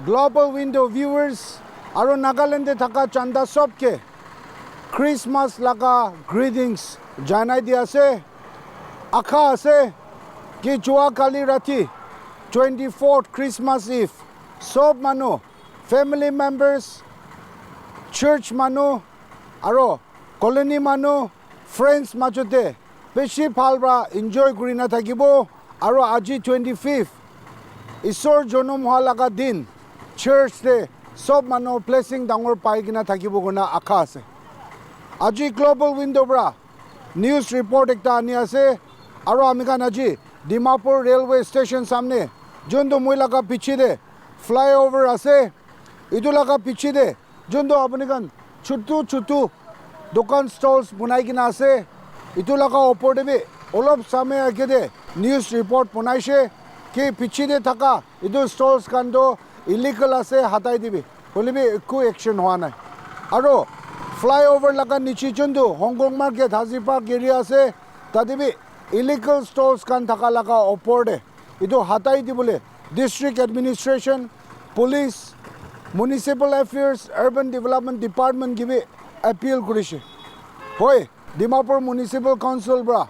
Global Window viewers aro Nagaland thaka chanda sobke Christmas laga greetings janai di ase akha ase ki joa kali rati 24th Christmas Eve sob manu family members church manu aro colony manu friends majote beshi phalbra enjoy kurina thakibo aro aji 25th Isor jonom hoa laga din church de sob manu blessing dangor pai kina thakibo guna akha ase aji Global Window bra news report ekta ani ase aro amikan aji Dimapur railway station samne jondo moi laga piche de flyover ase idu laga piche de jondo apnikan chutu dukan stalls bunai kina ase idu laga opor de be olop samay age de news report bunaise ki piche de thaka idu stalls kan do illegal ase hatai dibi holibe ekku action hoa nai aro flyover laga niche jondo Hong Kong market Haji Park area ase tadibi illegal stores kan thaka laga opor de idu hatai dibole district administration police municipal affairs urban development department give appeal kurise hoy Dimapur municipal council bra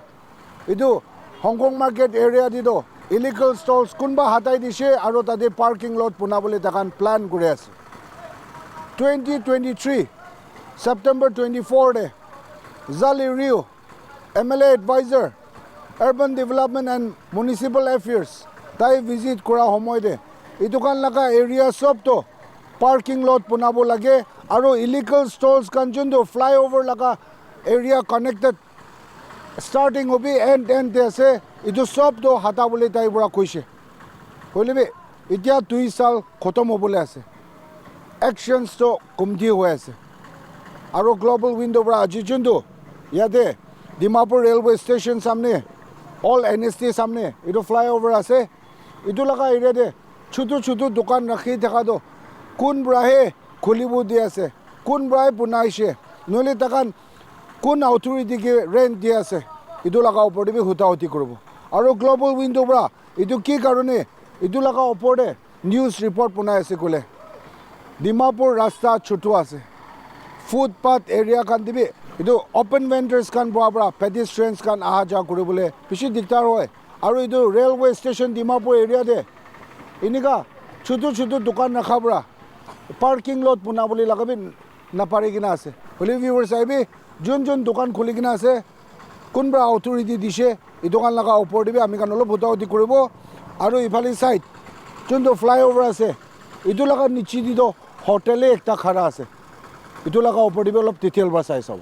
idu Hong Kong market area dido illegal stores kunba hatai dise aro tade parking lot punabole takan plan kuri ase 2023 September 24 de Zali Rio MLA advisor urban development and municipal affairs tai visit kura homoy de idukan laga area sob to parking lot punabo lage aro illegal stalls kan jondo flyover laga area connected starting hobi end de ase idu sob do hata bole tai bura koise holibe itia 2 sal khotom hobole ase actions to kumdi hoy ase aro Global Window bra aji jondo yade Dimapur railway station samne all NST samne idu flyover ase idu laga area de chutu dukan rakhi thaka do kun brahe khulibu di ase kun brahe bunaise noli takan kun authority ke rent di ase idu laga opor de huta hoti korbo aro Global Window bra idu ki karone idu laga opor de news report bunai ase kole Dimapur rasta chutu ase footpath area kan dibi idu open vendors kan bra pedestrians kan aha ja kuribole bishi diktar hoy aro idu railway station Dimapur area de inika chutu dukan rakha bra parking lot punabole lagabi na pare kina ase holi viewers aibi jon dukan khuli kina ase kunbra authority dise idukan laga opor dibi ami kan olop hota hoti koribo aro ifali side jondo flyover ase idu laga nichi di do hotel ekta khara ase idu laga opor dibi olop detail ba sai sab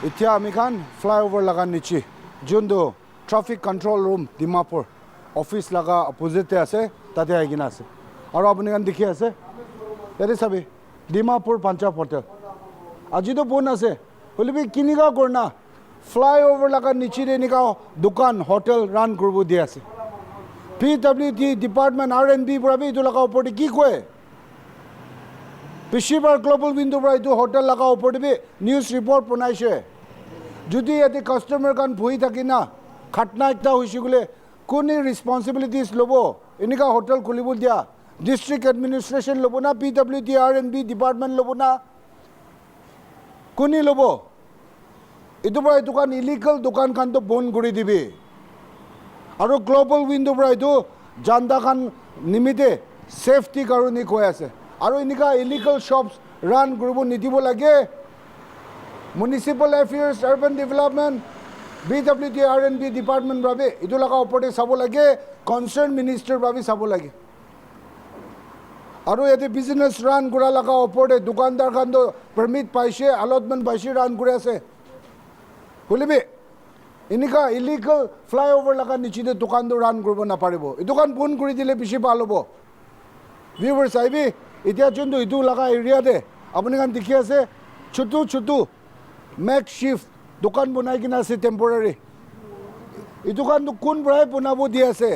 itia amikan flyover laga niche jondo traffic control room Dimapur office laga opposite ase tate agina ase aro apni kan dikhi ase yate sabi Dimapur Panchap hotel aji to bon ase holibi kiniga korna flyover laga niche de nika dukan hotel run korbo di ase PWD department R&B purabi idu laga opor de ki koe Pishibar Global Window bra idu hotel laga opor de news report punaise যদি এতে customer কান ভুই থাকি না খাটনা একটা হইছে গলে কোনি responsibilities লবো এনিকা hotel খুলিব দিয়া ডিস্ট্রিক্ট অ্যাডমিনিস্ট্রেশন লবো না পিডব্লিউডি আর&বি ডিপার্টমেন্ট লবো না কোনি লবো ইদু বড় দোকান ইলিগাল দোকান খান তো বন্ধ করে দিবে আর গ্লোবাল উইন্ডো বড় ইদু জান্দা খান নিমিতে সেফটি কারণে কই আছে আর এনিকা ইলিগাল শপস রান করব নিদিব লাগে municipal affairs urban development BWD R&B department brabe idu laga opore sabo lage concerned minister brabe sabo lage আৰু ইয়াতে বিজনেছ ৰান কৰা লগা ওপৰতে দোকানদাৰ খান পাৰ্মিট পাইছে অলটমেণ্ট পাইছে ৰান কৰি আছে শুনিবি এনেকুৱা ইলিগেল ফ্লাইঅভাৰ লগা নিচিতে দোকানটো ৰান কৰিব নাপাৰিব এই দোকান বন্ধ কৰি দিলে বেছি ভাল হ'ব ভিউৱাৰ্ছ আহিবি এতিয়া যোনটো ইটো লগা এৰিয়াতে আপুনি খান দেখি আছে ছোটো মেক শ্বিফ্ট দোকান বনাই কিনে আছে টেম্পৰাৰী এই দোকানটো কোন পৰাই বনাব দি আছে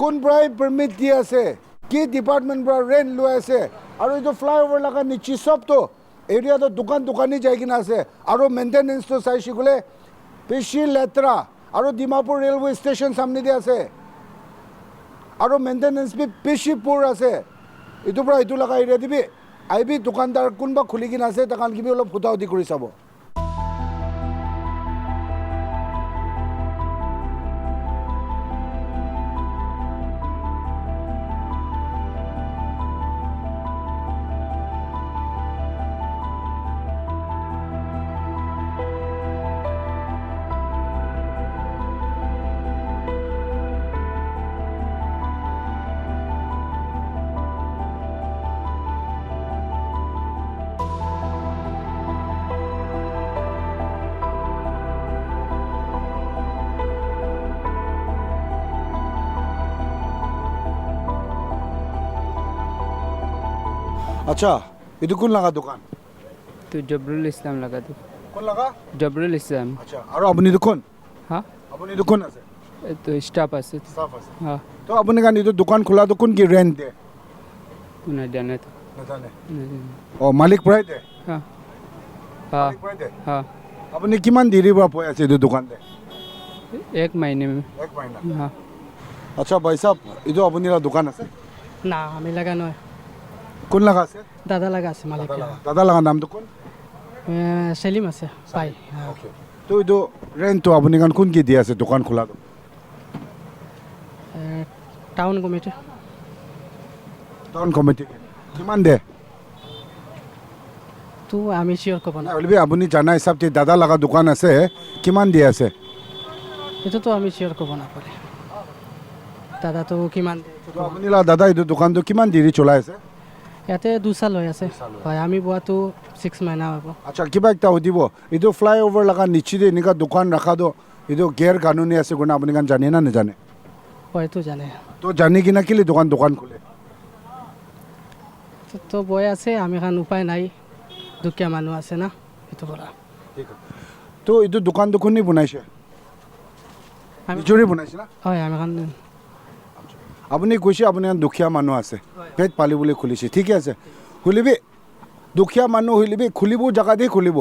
কোন পৰাই পাৰ্মিট দি আছে কি ডিপাৰ্টমেণ্ট পৰা ৰেণ্ট লৈ আছে আৰু এইটো ফ্লাইঅভাৰ লগা নিচি চবতো এৰিয়াটো দোকানী যাই কিনে আছে আৰু মেইনটেনেঞ্চটো চাইছে গ'লে বেছি লেতেৰা আৰু ডিমাপুৰ ৰেলৱে ষ্টেচন সামনেদি আছে আৰু মেইনটেনেঞ্চ বি বেছি পুৰ আছে এইটোৰ পৰা এইটো লগা এৰিয়া দিবি আহিবি দোকানদাৰ কোনোবা খুলি কিনে আছে তাক কিবি অলপ ফুটাউটি কৰি চাব अच्छा ಇದು কোন লাগা দোকান तो जबरुल इस्लाम लगा तो কোন লাগা जबरुल इस्लाम আচ্ছা আৰু আপুনি দোকান हाँ আপুনি দোকান আছে तो स्टाफ আছে স্টাফ আছে हाँ তো আপুনি কান এইটো দোকান খোলা তো কোন কি রেন্ট দে ना जाने तो নাজানে ও মালিক পৰাই দে हाँ हाँ মালিক পৰাই দে हाँ আপুনি কিমান দেৰিৰ পৰা পই আছে এইটো দোকান দে एक महीने में এক মাহিনা हाँ আচ্ছা ভাই সাহেব এইটো আপুনি দোকান আছে না আমি লাগা নয় কোন লাগা আছে দাদা লাগা আছে মালিক দাদা লাগা নামটো কোন সেলিম আছে পাই ওকে তো এইটো রেন্টটো আপুনি কান কোন কি দি আছে দোকান খোলা টাউন কমিটি টাউন কমিটি কিমান দে তো আমি চিয়ৰ ক'ব না বলবি আপুনি জানা হিচাপতে দাদা লাগা দোকান আছে কিমান দি আছে এইটোতো আমি চিয়ৰ ক'ব নাপাৰে দাদাটো কিমান তো আপুনি লা দাদা এইটো দোকানটো কিমান দেৰি চলাই আছে ইয়াতে 2 সাল হৈ আছে হয় আমি বোৱাটো 6 মাহিনা হ'ব আচ্ছা কিবা একটা সুধিব এইটো ফ্লাইঅভাৰ লগা নিশ্চিত এনেকুৱা দোকান ৰাখাটো এইটো গেৰ কানুনী আছে কোনে আপুনি কান জানে না নাজানে হয়তো জানে তো জানি কিনা কেলে দোকান খোলে তো বয় আছে আমি খান উপায় নাই দুখীয়া মানুহ আছে না এইটো পৰা তো এইটো দোকানটো কোনে বনাইছে আমি নিজৰে বনাইছে না হয় আমি খান আপুনি কৈছে আপুনি দুখীয়া মানুহ আছে পেট পালি বুলি খুলিছে ঠিকে আছে খুলিবি দুখীয়া মানুহ খুলিবি খুলিব জেগা দি খুলিব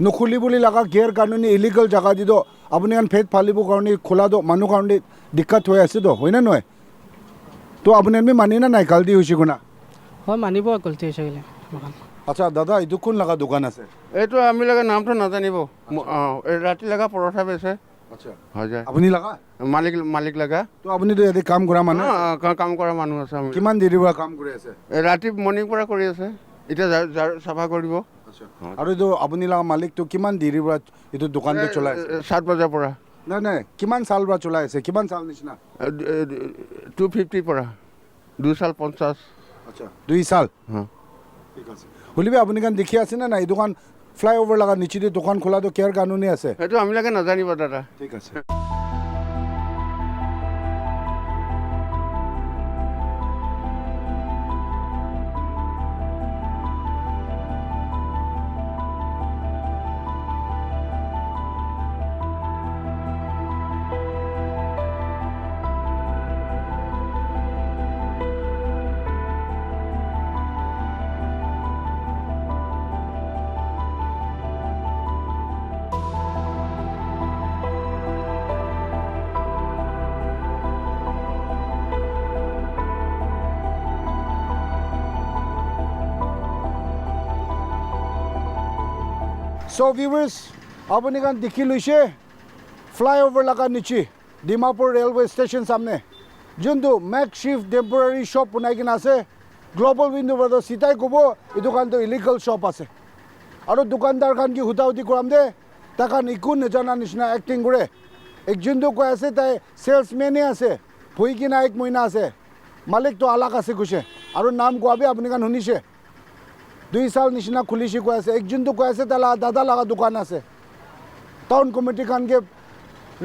নুখুলি বুলি লগা গেৰ কানুনী ইলিগেল জেগা দি তো আপুনি পেট ফালিব কাৰণে খোলাটো মানুহ কাৰণে দিক্কত হৈ আছে তো হয়নে নহয় তো আপুনি আমি মানি না নাই গাল্টি হৈছে কোনা হয় মানিব গলতি হৈছে গ'লে আচ্ছা দাদা এইটো কোন লগা দোকান আছে এইটো আমি লগা নামটো নাজানিব ৰাতি লগা পৰঠা বেচে আচ্ছা হৈ যায় আপুনি লগা মালিক লগা তো আপুনিতো ইয়াতে কাম কৰা মানুহ কাম কৰা মানুহ আছে আমি কিমান দেৰিৰ পৰা কাম কৰি আছে ৰাতি মৰ্ণিং পৰা কৰি আছে এতিয়া চাফা কৰিব আৰু এইটো আপুনি লগা মালিকটো কিমান দেৰিৰ পৰা এইটো দোকানটো চলাই আছে 7 বজাৰ পৰা নাই কিমান চাল পৰা চলাই আছে কিমান চাল নিচিনা 250 পৰা 2 সাল 50 আচ্ছা 2 সাল হ্যাঁ ঠিক আছে বলিবি আপুনি কান দেখি আছে না এই দোকান ফ্লাইঅভাৰ লগা নিচিতে দোকান খোলাটো কেয়াৰ কানুনী আছে সেইটো আমি লাগে নাজানিব দাদা ঠিক আছে So viewers, আপুনি কান দেখি লৈছে ফ্লাইঅভাৰ লগা নিচি ডিমাপুৰ ৰেলৱে ষ্টেচন সামনে যোনটো মেক শ্বিফ্ট টেম্পৰাৰী শ্বপ বনাই কিনে আছে গ্ল'বেল উইণ্ডো পৰা চিধাই ক'ব এই দোকানটো ইলিগেল শ্বপ আছে আৰু দোকানদাৰ খান কি হুটাহুটি কৰাম দে তাকান একো নজনা নিচিনা এক্টিং কৰে এক যোনটো কৈ আছে তাই চেলছমেনে আছে বহি কিনে 1 মহিনা আছে মালিকটো আলাক আছে কৈছে আৰু নাম কোৱাবি আপুনি কাণ শুনিছে 2 সাল নিচিনা খুলিছে কৈ আছে একজনটো কৈ আছে তালা দাদা লগা দোকান আছে টাউন কমিটি খানকে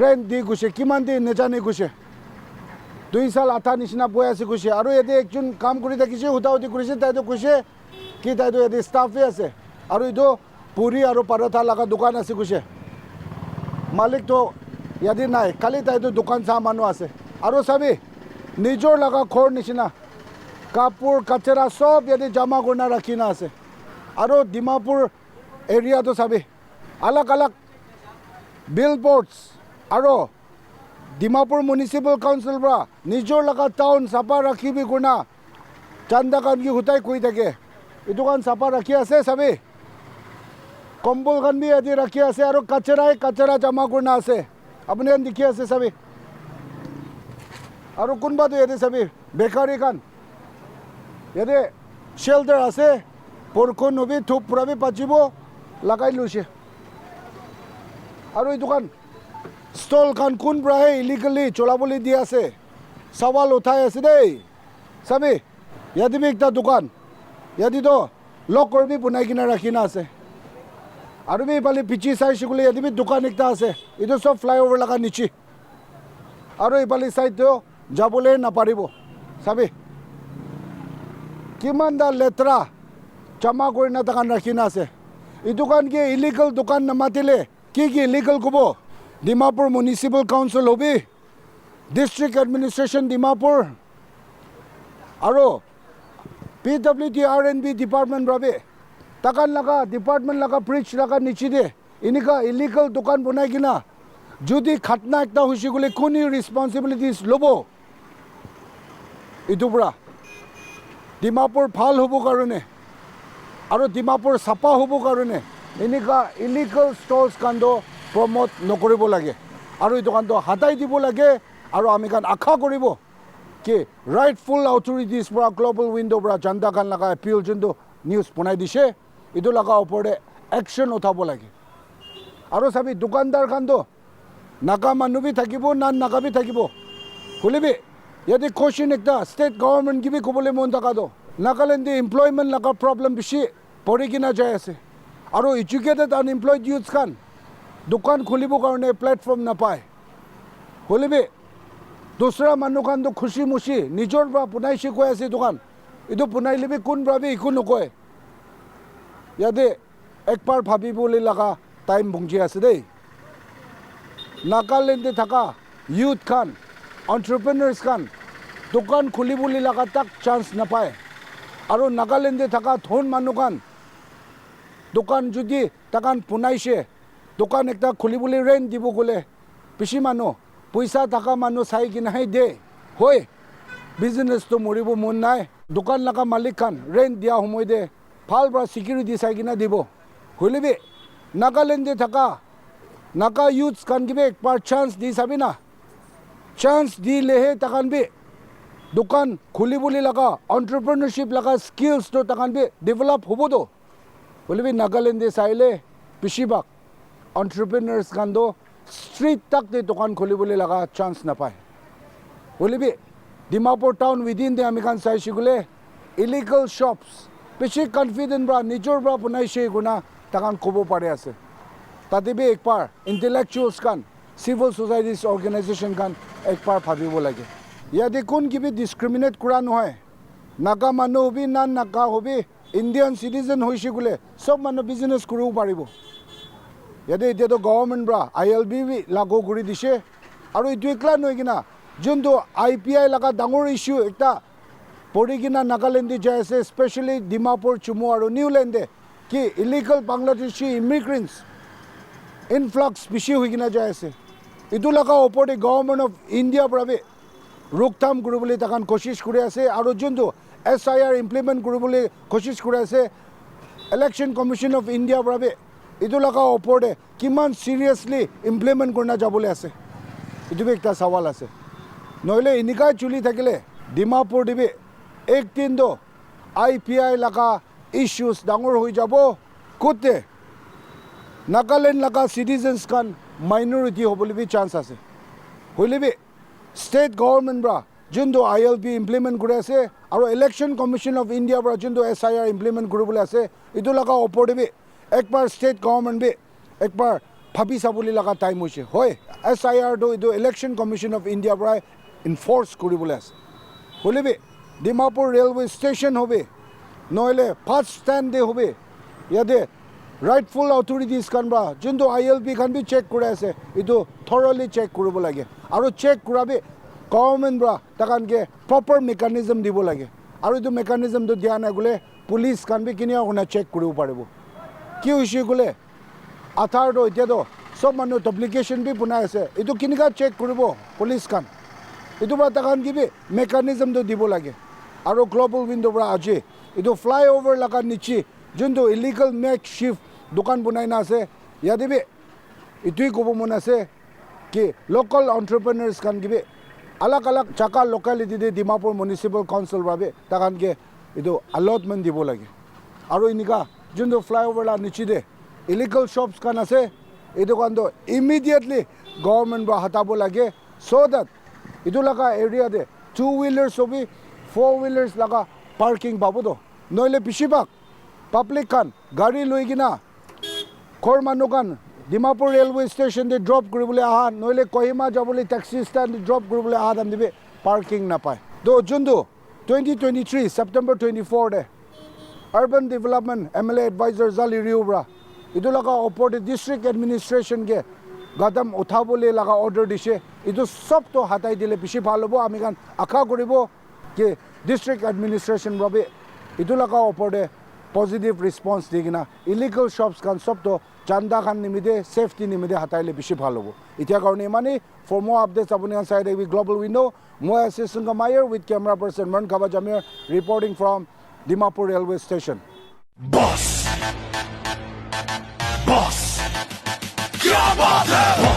ৰেণ্ট দি গৈছে কিমান দি নেজানে গৈছে 2 সাল আঠা নিচিনা বৈ আছে কৈছে আৰু ইয়াতে একজন কাম কৰি থাকিছে হুটাহুটি কৰিছে তাইতো কৈছে কি তাইতো ইয়াতে ষ্টাফে আছে আৰু এইটো পুৰি আৰু পাৰঠা লগা দোকান আছে কৈছে মালিকটো ইয়াতে নাই খালি তাইতো দোকান চাহ মানুহ আছে আৰু চাবি নিজৰ লগা ঘৰ নিচিনা কাপোৰ কাচৰা চব ইয়াতে জমা কৰি ৰাখি না আছে আৰু ডিমাপুৰ এৰিয়াটো চাবি আলাগ আলাগ বিলবোৰ্ডছ আৰু ডিমাপুৰ মিউনিচিপেল কাউন্সিল পৰা নিজৰ লগা টাউন চাফা ৰাখিবি গুণা চান্দা কান কি হুটাই কৈ থাকে এইটো কান চাফা ৰাখি আছে চাবি কম্বল খান বি ইয়াতে ৰাখি আছে আৰু কাচৰা জমা কৰি না আছে আপুনি ইয়াত দেখি আছে চাবি আৰু কোনোবাটো ইয়াতে চাবি বেকাৰী খান ইয়াতে শেল্টাৰ আছে বৰষুণ হবি ধূপ ফুৰাবি পাচিব লগাই লৈছে আৰু এই দোকান ষ্টল খান কোন পৰাহে ইলিগেলি চলাবলৈ দি আছে সৱাল উঠাই আছে দেই চাবি ইয়াতে বি একটা দোকান ইয়াতেতো লক কৰিবি বনাই কিনে ৰাখি না আছে আৰু বি ইফালে পিছি চাইছে বোলে ইয়াতে বি দোকান একটা আছে এইটো চব ফ্লাইঅভাৰ লগা নিচি আৰু ইফালে চাইডটো যাবলৈ নাপাৰিব চাবি কিমান দা লেতেৰা জমা কৰি না দোকান ৰাখি না আছে এই দোকান কি ইলিগেল দোকান নামাতিলে কি ইলিগেল ক'ব Dimapur municipal council hobby district administration Dimapur আৰু PWD-RNB ডিপাৰ্টমেণ্ট বাবে তাকান লগা ডিপাৰ্টমেণ্ট লগা ব্ৰিজ লগা নিচি দে এনেকুৱা ইলিগেল দোকান বনাই কিনা যদি খাটনা একটা হৈছে গ'লে কোনে ৰেছপনচিবিলিটিজ ল'ব এইটোৰ পৰা ডিমাপুৰ ভাল হ'ব কাৰণে আৰু ডিমাপুৰ চাফা হ'ব কাৰণে এনেকুৱা ইলিগেল ষ্টলছ কাণ্ড প্ৰমোট নকৰিব লাগে আৰু এই দোকানটো হাতাই দিব লাগে আৰু আমি কাণ আশা কৰিব কি ৰাইটফুল অথৰিটিজ পৰা গ্ল'বেল উইণ্ডৰ পৰা জনতা খান লগা এপিল যোনটো নিউজ বনাই দিছে এইটো লগা ওপৰতে একশ্যন উঠাব লাগে আৰু চাবি দোকানদাৰ খানটো নাকা মানুহ বি থাকিব নাকা বি থাকিব শুনিবি ইয়াতে কুৱেশ্যন একটা ষ্টেট গভৰ্ণমেণ্ট কিবি ক'বলৈ মন থকাটো নাগালেণ্ডে এমপ্লয়মেণ্ট লগা প্ৰব্লেম বেছি পৰি কিনা যাই আছে আৰু এডুকেটেড আনএমপ্লয়ড ইউথ খান দোকান খুলিবৰ কাৰণে প্লেটফৰ্ম নাপায় শুনিবি দুসৰা মানুহ খানটো খুচি মুচি নিজৰ পৰা বনাইছে কৈ আছে দোকান এইটো বনাই ল'বি কোন ভাবি একো নকয় ইয়াতে একবাৰ ভাবিবলৈ লগা টাইম বঞ্চি আছে দেই নাগালেণ্ডে থকা ইউথ খান এণ্টাৰপ্ৰেনাৰ্ছ খান দোকান খুলিবলৈ লগা তাক চান্স নাপায় আৰু নাগালেণ্ডে থকা ধন মানুহ খান দোকান যদি তাকান বনাইছে দোকান একটা খুলিবলৈ ৰেণ্ট দিব গ'লে বেছি মানুহ পইচা থকা মানুহ চাই কিনাহে দে হয় বিজনেছটো মৰিব মন নাই দোকান লগা মালিক খান ৰেণ্ট দিয়া সময়তে ভাল পৰা ছিকিউৰিটি চাই কিনে দিব শুনিবি নাগালেণ্ডে থকা নাগা ইউথ খান কিবি একবাৰ চান্স দি চাবি না চান্স দিলেহে তাকান বি দোকান খুলিবলৈ লগা এণ্টাৰপ্ৰেনাৰশ্বিপ লগা স্কিলছটো তাকান বি ডেভেলপ হ'বতো শুনিবি নাগালেণ্ডে চাইলে বেছিভাগ এণ্টাৰপ্ৰেনাৰ্ছ খানটো ষ্ট্ৰীট তাকতে দোকান খুলিবলৈ লগা চান্স নাপায় শুনিবি ডিমাপুৰ টাউন উইদিন দে আমি খান চাইছোঁ গ'লে ইলিগেল শ্বপছ বেছি কনফিডেণ্ট পৰা নিজৰ পৰা বনাইছে গুণা তাকান ক'ব পাৰে আছে তাতে বি একবাৰ ইণ্টেলেকচুৱেলছ খান চিভিল ছ'চাইটিছ অৰ্গেনাইজেশ্যন খান একবাৰ ভাবিব লাগে ইয়াতে কোন কিবি ডিছক্ৰিমিনেট কৰা নহয় নাগা মানুহ hobby Naga hobby Indian citizen হৈছে বোলে চব মানুহ বিজনেছ কৰিব পাৰিব ইয়াতে এতিয়াতো গভৰ্ণমেণ্ট পৰা ILB লাগু কৰি দিছে আৰু এইটো একলা নহয় কিনা যোনটো IPI লগা ডাঙৰ ইছ্যু এটা পৰি কিনা নাগালেণ্ডে যাই আছে স্পেচিয়েলি ডিমাপুৰ চুমু আৰু নিউলেণ্ডে কি ইলিগেল বাংলাদেশী ইমিগ্ৰেণ্টছ ইনফ্লাক্স বেছি হৈ কিনা যাই আছে এইটো লগা ওপৰতে গভৰ্ণমেণ্ট অফ ইণ্ডিয়াৰ পৰা ৰোকথাম কৰিবলৈ তাকান কোচিছ কৰি আছে আৰু যোনটো SIR ইমপ্লিমেণ্ট কৰিবলৈ কোচিছ কৰি আছে ইলেকশ্যন কমিশ্যন অফ ইণ্ডিয়াৰ পৰা এইটো লগা ওপৰতে কিমান চিৰিয়াছলি ইমপ্লিমেণ্ট কৰি যাবলৈ আছে এইটো একটা সৱাল আছে নহ'লে এনেকুৱাই চলি থাকিলে ডিমাপুৰ দিবি একদিনতো IPI লগা ইছ্যুজ ডাঙৰ হৈ যাব কোতে নাগালেণ্ড লগা চিটিজেনছ খান মাইনৰিটি হ'বলৈ বি চান্স আছে শুনিবি ষ্টেট গভৰ্ণমেণ্ট পৰা যোনটো ILP ইমপ্লিমেণ্ট কৰি আছে আৰু ইলেকশ্যন কমিশ্যন অফ ইণ্ডিয়াৰ পৰা যোনটো SIR ইমপ্লিমেণ্ট কৰিবলৈ আছে এইটো লগা ওপৰতে একবাৰ ষ্টেট গভৰ্ণমেণ্ট একবাৰ ভাবি চাবলৈ লগা টাইম হৈছে হয় SIRটো এইটো ইলেকশ্যন কমিশ্যন অফ ইণ্ডিয়াৰ পৰাই ইনফৰ্চ কৰিবলৈ আছে হ'লে ডিমাপুৰ ৰেলৱে ষ্টেচন হবে নহ'লে ফাৰ্ষ্ট ষ্টেণ্ডে হবে ইয়াতে ৰাইটফুল অথৰিটিজ খান বা যোনটো ILP খান বি চেক কৰি আছে এইটো থৰলি চেক কৰিব লাগে আৰু চেক কৰাবি গভৰ্ণমেণ্ট পৰা তাকানকে প্ৰপাৰ মেকানিজম দিব লাগে আৰু এইটো মেকানিজমটো দিয়া নাই গ'লে পুলিচ খান বি কিনিয়া কোনে চেক কৰিব পাৰিব কি হৈছে গ'লে আধাৰটো এতিয়াতো চব মানুহ ডুপ্লিকেশ্যন বি বনাই আছে এইটো কেনেকুৱা চেক কৰিব পুলিচ খান এইটো পৰা তাকান কিবি মেকানিজমটো দিব লাগে আৰু গ্ল'বেল উইণ্ডৰ পৰা আজি এইটো ফ্লাইঅভাৰ লগা নিচি যোনটো ইলিগেল মেক শ্বিফ্ট দোকান বনাই না আছে ইয়াতে বি এইটোৱে ক'ব মন আছে কি লোকেল এণ্টাৰপ্ৰেনাৰ্ছ খান কিবি আলাগ আলাগ জাগা লোকেলিটিতে ডিমাপুৰ মিউনিচিপেল কাউন্সিল বাবে তাকানকে এইটো অলটমেণ্ট দিব লাগে আৰু এনেকুৱা যোনটো ফ্লাইঅভাৰ লা নিচিতে ইলিগেল শ্বপছ খান আছে এইটো কাৰণটো ইমিডিয়েটলি গভৰ্ণমেণ্ট পৰা হটাব লাগে চ' দেট এইটো লগা এৰিয়াতে 2 হুইলাৰ্ছ হবি 4 হুইলাৰ্ছ লগা পাৰ্কিং পাবতো নহ'লে বেছিভাগ পাব্লিক খান গাড়ী লৈ কিনা ঘৰ মানুহ খান ডিমাপুৰ ৰেলৱে ষ্টেচনতে ড্ৰপ কৰিবলৈ অহা নহ'লে কহিমা যাবলৈ টেক্সি ষ্টেণ্ড ড্ৰপ কৰিবলৈ অহা দাম দিবি পাৰ্কিং নাপায় তো যোনটো 2023 September 24 urban development MLA adviser জালি ৰিউবৰা এইটো লগা ওপৰতে ডিষ্ট্ৰিক্ট এডমিনিষ্ট্ৰেশ্যনকে গাদাম উঠাবলৈ লগা অৰ্ডাৰ দিছে এইটো চবটো হাতাই দিলে বেছি ভাল হ'ব আমি খান আশা কৰিব কি ডিষ্ট্ৰিক্ট এডমিনিষ্ট্ৰেশ্যন বাবে এইটো লগা ওপৰতে পজিটিভ ৰেছপন্স দি কিনা ইলিগেল শ্বপছ খান চবটো চান্দা খান নিমিতে ছেফটি নিমিতে হাতাইলে বেছি ভাল হ'ব এতিয়া কাৰণে ইমানেই ফৰ মোৰ আপডেটছ আপুনি চাই থাকিবি গ্ল'বেল উইণ্ড' মই আছোঁ সুংগা মায়াৰ উইথ কেমেৰা পাৰ্চন মৰণ খাবা Jamir reporting from Dimapur railway station Boss, क्या बात है